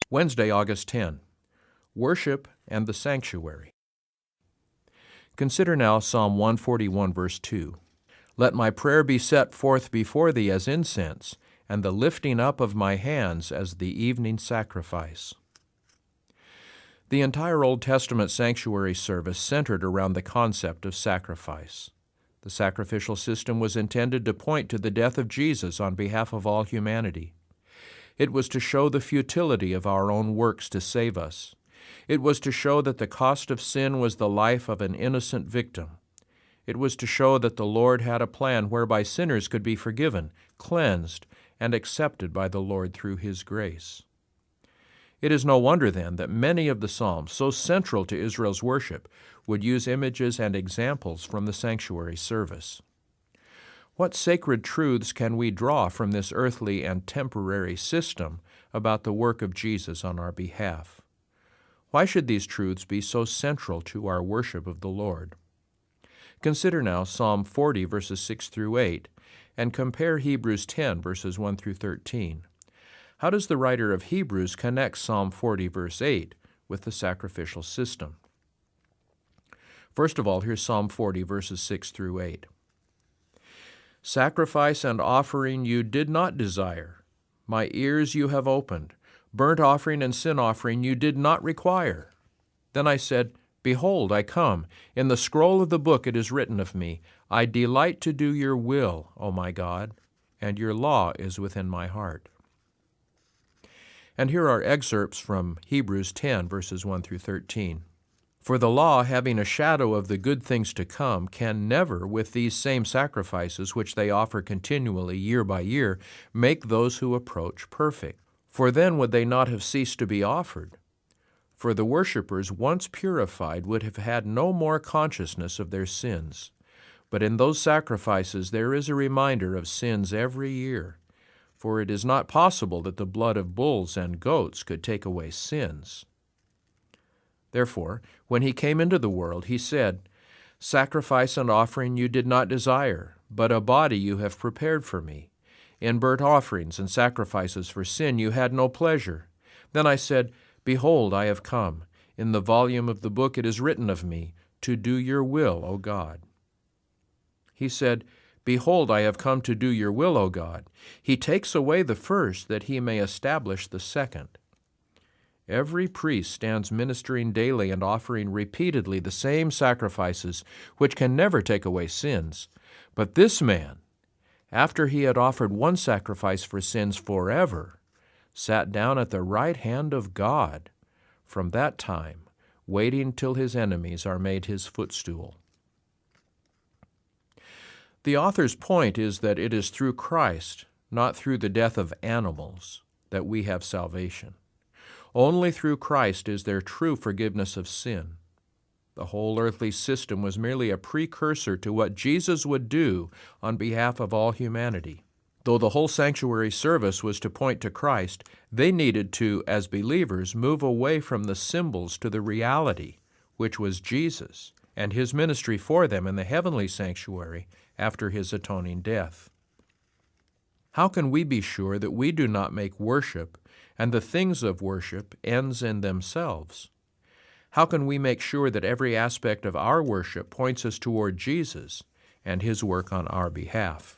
Wednesday, August 10. Worship and the Sanctuary. Consider now Psalm 141, verse 2. Let my prayer be set forth before thee as incense, and the lifting up of my hands as the evening sacrifice. The entire Old Testament sanctuary service centered around the concept of sacrifice. The sacrificial system was intended to point to the death of Jesus on behalf of all humanity. It was to show the futility of our own works to save us. It was to show that the cost of sin was the life of an innocent victim. It was to show that the Lord had a plan whereby sinners could be forgiven, cleansed, and accepted by the Lord through His grace. It is no wonder, then, that many of the Psalms, so central to Israel's worship, would use images and examples from the sanctuary service. What sacred truths can we draw from this earthly and temporary system about the work of Jesus on our behalf? Why should these truths be so central to our worship of the Lord? Consider now Psalm 40, verses 6 through 8, and compare Hebrews 10, verses 1 through 13. How does the writer of Hebrews connect Psalm 40, verse 8, with the sacrificial system? First of all, here's Psalm 40, verses 6 through 8. Sacrifice and offering you did not desire. My ears you have opened. Burnt offering and sin offering you did not require. Then I said, Behold, I come. In the scroll of the book it is written of me, I delight to do your will, O my God, and your law is within my heart. And here are excerpts from Hebrews 10, verses 1 through 13. For the law, having a shadow of the good things to come, can never, with these same sacrifices which they offer continually year by year, make those who approach perfect. For then would they not have ceased to be offered? For the worshippers, once purified, would have had no more consciousness of their sins. But in those sacrifices there is a reminder of sins every year. For it is not possible that the blood of bulls and goats could take away sins. Therefore, when he came into the world, he said, Sacrifice and offering you did not desire, but a body you have prepared for me. In burnt offerings and sacrifices for sin you had no pleasure. Then I said, Behold, I have come. In the volume of the book it is written of me, to do your will, O God. He said, Behold, I have come to do your will, O God. He takes away the first, that he may establish the second. Every priest stands ministering daily and offering repeatedly the same sacrifices, which can never take away sins. But this man, after he had offered one sacrifice for sins forever, sat down at the right hand of God, from that time, waiting till his enemies are made his footstool. The author's point is that it is through Christ, not through the death of animals, that we have salvation. Only through Christ is there true forgiveness of sin. The whole earthly system was merely a precursor to what Jesus would do on behalf of all humanity. Though the whole sanctuary service was to point to Christ, they needed to, as believers, move away from the symbols to the reality, which was Jesus, and his ministry for them in the heavenly sanctuary after his atoning death. How can we be sure that we do not make worship and the things of worship ends in themselves? How can we make sure that every aspect of our worship points us toward Jesus and his work on our behalf?